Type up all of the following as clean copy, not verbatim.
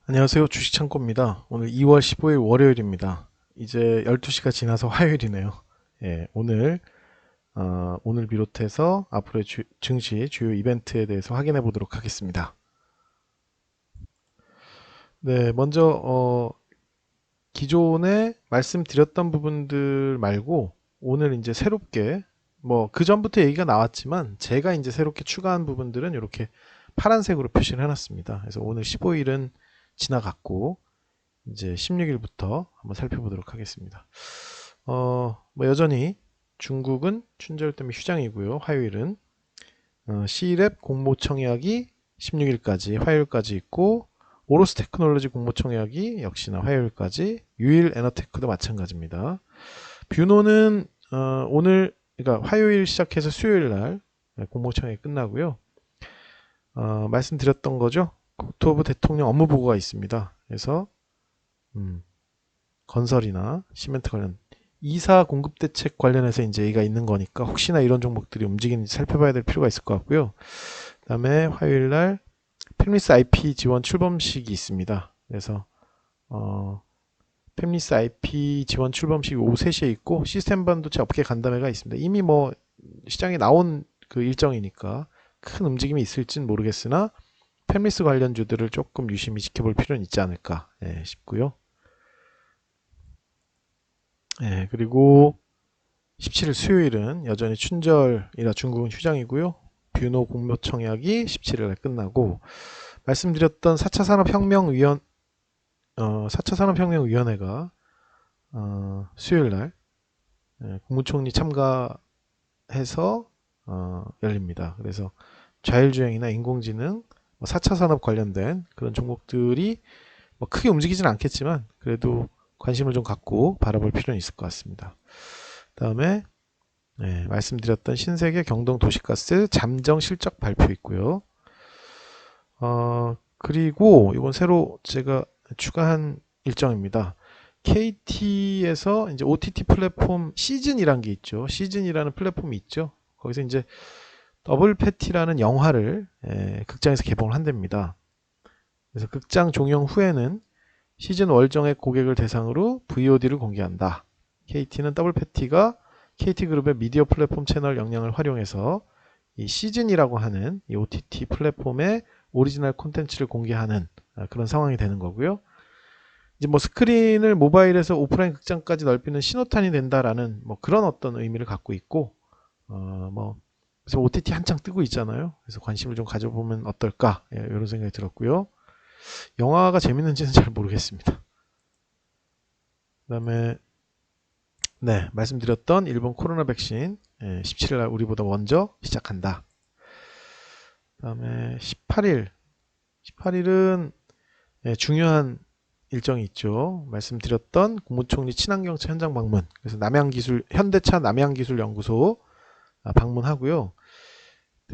안녕하세요. 주식창고입니다. 오늘 2월 15일 월요일입니다. 이제 12시가 지나서 화요일이네요. 예, 오늘 비롯해서 앞으로의 증시 주요 이벤트에 대해서 확인해 보도록 하겠습니다. 네, 먼저 기존에 말씀드렸던 부분들 말고 오늘 이제 새롭게 뭐 그 전부터 얘기가 나왔지만 제가 이제 새롭게 추가한 부분들은 이렇게 파란색으로 표시를 해놨습니다. 그래서 오늘 15일은 지나갔고 이제 16일부터 한번 살펴보도록 하겠습니다. 뭐 여전히 중국은 춘절 때문에 휴장이고요. 화요일은 C랩 공모청약이 16일까지 화요일까지 있고 오로스 테크놀로지 공모청약이 역시나 화요일까지 유일 에너테크도 마찬가지입니다. 뷰노는 오늘 그러니까 화요일 시작해서 수요일 날 공모청약이 끝나고요. 말씀드렸던 거죠. 국토부 대통령 업무보고가 있습니다. 그래서 건설이나 시멘트 관련 이사 공급 대책 관련해서 이제 얘기가 있는 거니까 혹시나 이런 종목들이 움직이는지 살펴봐야 될 필요가 있을 것 같고요. 그다음에 화요일 날 팹리스 IP 지원 출범식이 있습니다. 그래서 팹리스 IP 지원 출범식이 오후 3시에 있고 시스템 반도체 업계 간담회가 있습니다. 이미 뭐 시장에 나온 그 일정이니까 큰 움직임이 있을진 모르겠으나 팹리스 관련주들을 조금 유심히 지켜볼 필요는 있지 않을까 싶고요. 그리고 17일 수요일은 여전히 춘절이라 중국은 휴장이고요. 뷰노 공모청약이 17일 날 끝나고 말씀드렸던 4차 산업혁명위원 4차 산업혁명위원회가 수요일 날 국무총리 참가해서 열립니다. 그래서 자율주행이나 인공지능, 4차 산업 관련된 그런 종목들이 뭐 크게 움직이지는 않겠지만 그래도 관심을 좀 갖고 바라볼 필요는 있을 것 같습니다. 다음에 말씀드렸던 신세계 경동 도시가스 잠정 실적 발표 있고요. 그리고 이건 새로 제가 추가한 일정입니다. KT에서 이제 OTT 플랫폼 시즌이란 게 있죠. 시즌이라는 플랫폼이 있죠. 거기서 이제 더블 패티라는 영화를 극장에서 개봉을 한답니다. 그래서 극장 종영 후에는 시즌 월정액 고객을 대상으로 VOD를 공개한다. KT는 더블 패티가 KT그룹의 미디어 플랫폼 채널 역량을 활용해서 이 시즌이라고 하는 이 OTT 플랫폼의 오리지널 콘텐츠를 공개하는 그런 상황이 되는 거고요. 이제 뭐 스크린을 모바일에서 오프라인 극장까지 넓히는 신호탄이 된다라는 뭐 그런 어떤 의미를 갖고 있고, 뭐 그래서 OTT 한창 뜨고 있잖아요. 그래서 관심을 좀 가져보면 어떨까 이런 생각이 들었고요. 영화가 재밌는지는 잘 모르겠습니다. 그다음에 말씀드렸던 일본 코로나 백신 17일 날 우리보다 먼저 시작한다. 그다음에 18일은 중요한 일정이 있죠. 말씀드렸던 국무총리 친환경차 현장 방문. 그래서 현대차 남양기술연구소 방문하고요.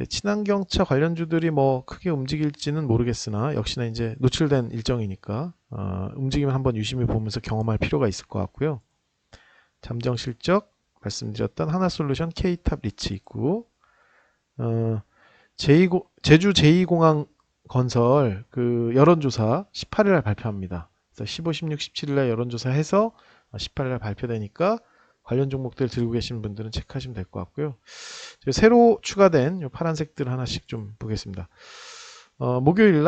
친환경차 관련주들이 뭐 크게 움직일지는 모르겠으나 역시나 이제 노출된 일정이니까 움직임을 한번 유심히 보면서 경험할 필요가 있을 것 같고요. 잠정 실적 말씀드렸던 하나솔루션 K탑 리츠 있고 제주 제2공항 건설 그 여론조사 18일 날 발표합니다. 그래서 15, 16, 17일 날 여론조사 해서 18일 날 발표되니까 관련 종목들 들고 계신 분들은 체크하시면 될 것 같고요. 새로 추가된 요 파란색들 하나씩 좀 보겠습니다. 목요일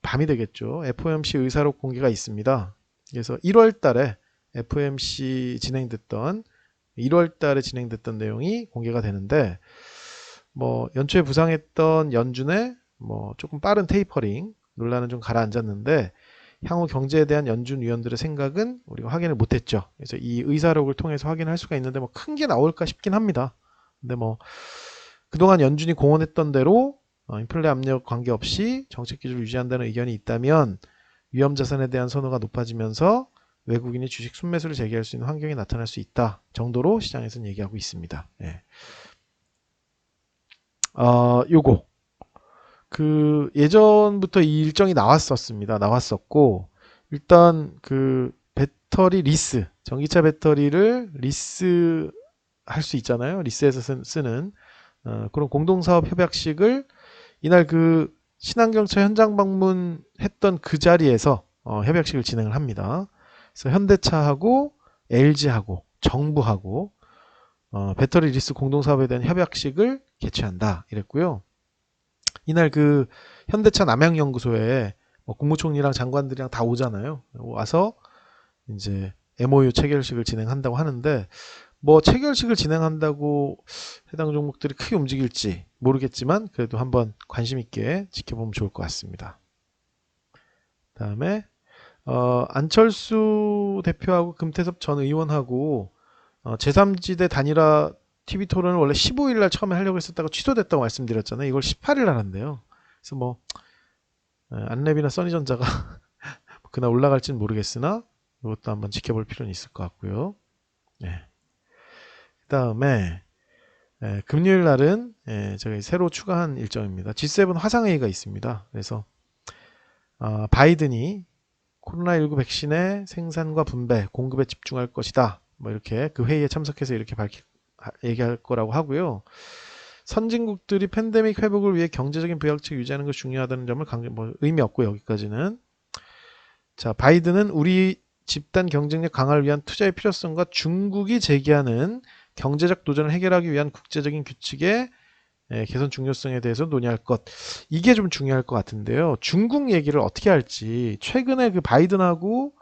밤이 되겠죠. FOMC 의사록 공개가 있습니다. 그래서 1월 달에 FOMC 1월 달에 진행됐던 내용이 공개가 되는데 뭐 연초에 부상했던 연준의 뭐 조금 빠른 테이퍼링 논란은 좀 가라앉았는데 향후 경제에 대한 연준 위원들의 생각은 우리가 확인을 못했죠. 그래서 이 의사록을 통해서 확인할 수가 있는데 뭐 큰 게 나올까 싶긴 합니다. 근데 뭐 그동안 연준이 공언했던 대로 인플레 압력 관계없이 정책 기조를 유지한다는 의견이 있다면 위험 자산에 대한 선호가 높아지면서 외국인이 주식 순매수를 재개할 수 있는 환경이 나타날 수 있다 정도로 시장에서는 얘기하고 있습니다. 요거 그 예전부터 이 일정이 나왔었고 일단 그 배터리 리스 전기차 배터리를 리스 할 수 있잖아요. 리스에서 쓰는 그런 공동사업 협약식을 이날 그 친환경차 현장 방문했던 그 자리에서 협약식을 진행을 합니다. 그래서 현대차하고 LG하고 정부하고 배터리 리스 공동사업에 대한 협약식을 개최한다 이랬고요. 이날 그 현대차 남양연구소에 국무총리랑 장관들이랑 다 오잖아요. 와서 이제 MOU 체결식을 진행한다고 하는데 체결식을 진행한다고 해당 종목들이 크게 움직일지 모르겠지만 그래도 한번 관심 있게 지켜보면 좋을 것 같습니다. 다음에 안철수 대표하고 금태섭 전 의원하고 제3지대 단일화 TV 토론을 원래 15일 날 처음에 하려고 했었다가 취소됐다고 말씀드렸잖아요. 이걸 18일 날 한대요. 그래서 안랩이나 써니전자가 그날 올라갈지는 모르겠으나 이것도 한번 지켜볼 필요는 있을 것 같고요. 네. 그 다음에 금요일 날은 저희 새로 추가한 일정입니다. G7 화상회의가 있습니다. 그래서 바이든이 코로나19 백신의 생산과 분배, 공급에 집중할 것이다. 이렇게 그 회의에 참석해서 이렇게 얘기할 거라고 하고요. 선진국들이 팬데믹 회복을 위해 경제적인 부양책 유지하는 것이 중요하다는 점을 의미 없고 여기까지는. 자, 바이든은 우리 집단 경쟁력 강화를 위한 투자의 필요성과 중국이 제기하는 경제적 도전을 해결하기 위한 국제적인 규칙의 개선 중요성에 대해서 논의할 것. 이게 좀 중요할 것 같은데요. 중국 얘기를 어떻게 할지. 최근에 그 바이든하고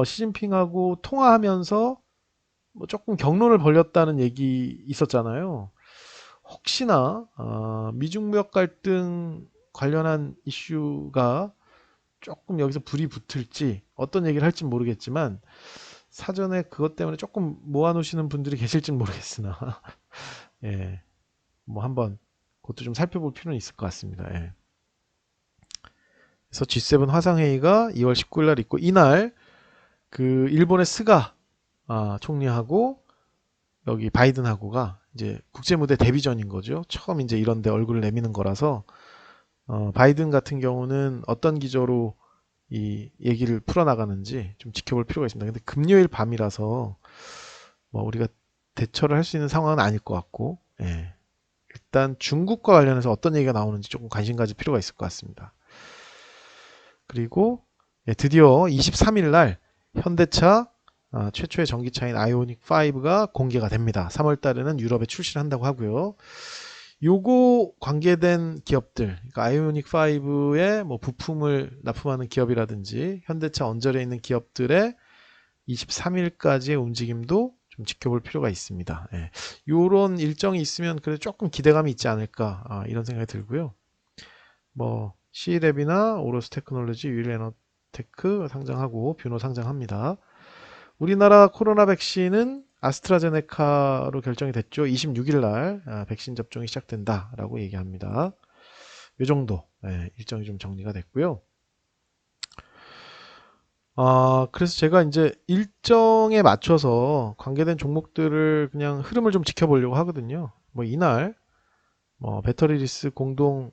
시진핑하고 통화하면서 조금 격론을 벌였다는 얘기 있었잖아요. 혹시나 미중 무역 갈등 관련한 이슈가 조금 여기서 불이 붙을지 어떤 얘기를 할지 모르겠지만 사전에 그것 때문에 조금 모아놓으시는 분들이 계실지는 모르겠으나 예, 한번 그것도 좀 살펴볼 필요는 있을 것 같습니다. 예. 그래서 G7 화상회의가 2월 19일 날 있고 이날 그 일본의 스가 총리하고 여기 바이든하고가 이제 국제무대 데뷔전인 거죠. 처음 이제 이런데 얼굴을 내미는 거라서 바이든 같은 경우는 어떤 기조로 이 얘기를 풀어나가는지 좀 지켜볼 필요가 있습니다. 근데 금요일 밤이라서 우리가 대처를 할 수 있는 상황은 아닐 것 같고 예. 일단 중국과 관련해서 어떤 얘기가 나오는지 조금 관심 가질 필요가 있을 것 같습니다. 그리고 드디어 23일 날 현대차 최초의 전기차인 아이오닉 5가 공개가 됩니다. 3월 달에는 유럽에 출시를 한다고 하고요. 요거 관계된 기업들, 그러니까 아이오닉 5에 부품을 납품하는 기업이라든지 현대차 언저리에 있는 기업들의 23일까지의 움직임도 좀 지켜볼 필요가 있습니다. 예. 요런 일정이 있으면 그래도 조금 기대감이 있지 않을까 이런 생각이 들고요. C랩이나 오로스 테크놀로지, 유일에너테크 상장하고 뷰노 상장합니다. 우리나라 코로나 백신은 아스트라제네카로 결정이 됐죠. 26일 날 백신 접종이 시작된다라고 얘기합니다. 이 정도 일정이 좀 정리가 됐고요. 그래서 제가 이제 일정에 맞춰서 관계된 종목들을 그냥 흐름을 좀 지켜보려고 하거든요. 이날 배터리 리스 공동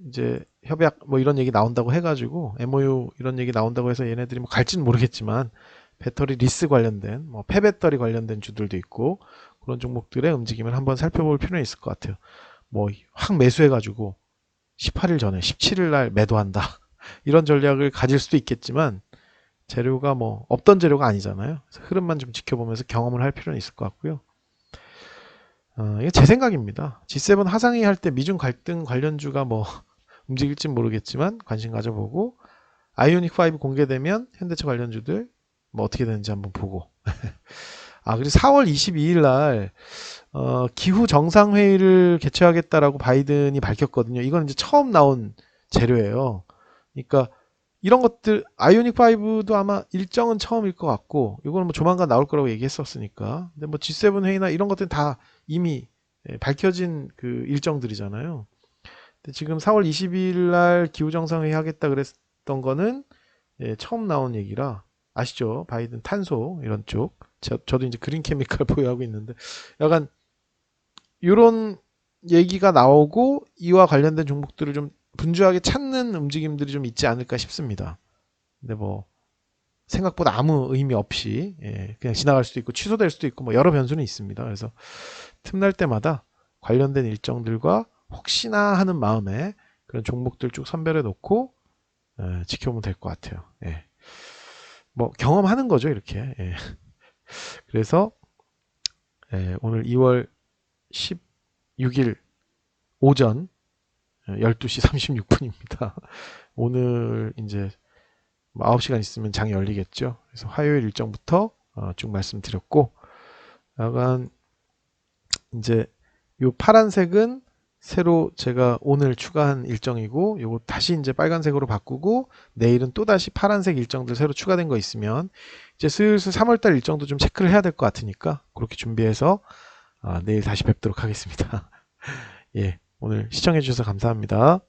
이제 협약 이런 얘기 나온다고 해가지고 MOU 이런 얘기 나온다고 해서 얘네들이 갈지는 모르겠지만 배터리 리스 관련된 폐배터리 관련된 주들도 있고 그런 종목들의 움직임을 한번 살펴볼 필요는 있을 것 같아요. 확 매수해가지고 18일 전에 17일 날 매도한다 이런 전략을 가질 수도 있겠지만 재료가 없던 재료가 아니잖아요. 그래서 흐름만 좀 지켜보면서 경험을 할 필요는 있을 것 같고요. 이게 제 생각입니다. G7 화상회의 할 때 미중 갈등 관련주가 움직일진 모르겠지만 관심 가져보고 아이오닉 5 공개되면 현대차 관련주들 어떻게 되는지 한번 보고 그리고 4월 22일 날 기후 정상회의를 개최하겠다라고 바이든이 밝혔거든요. 이건 이제 처음 나온 재료예요. 그러니까 이런 것들 아이오닉 5도 아마 일정은 처음일 것 같고 이거는 조만간 나올 거라고 얘기했었으니까 근데 G7 회의나 이런 것들은 다 이미 밝혀진 그 일정들이잖아요. 근데 지금 4월 22일 날 기후정상회의 하겠다 그랬던 거는 처음 나온 얘기라 아시죠? 바이든 탄소 이런 쪽 저도 이제 그린 케미칼 보유하고 있는데 약간 이런 얘기가 나오고 이와 관련된 종목들을 좀 분주하게 찾는 움직임들이 좀 있지 않을까 싶습니다. 근데 생각보다 아무 의미 없이 그냥 지나갈 수도 있고 취소될 수도 있고 여러 변수는 있습니다. 그래서 틈날 때마다 관련된 일정들과 혹시나 하는 마음에 그런 종목들 쭉 선별해 놓고 지켜보면 될 것 같아요. 예. 뭐 경험하는 거죠, 이렇게. 예. 그래서 오늘 2월 16일 오전 12시 36분입니다. 오늘 이제 9시간 있으면 장이 열리겠죠. 그래서 화요일 일정부터 쭉 말씀드렸고, 약간 이제 요 파란색은 새로 제가 오늘 추가한 일정이고, 요거 다시 이제 빨간색으로 바꾸고, 내일은 또 다시 파란색 일정들 새로 추가된 거 있으면 이제 슬슬 3월달 일정도 좀 체크를 해야 될 것 같으니까 그렇게 준비해서 내일 다시 뵙도록 하겠습니다. 예, 오늘 시청해 주셔서 감사합니다.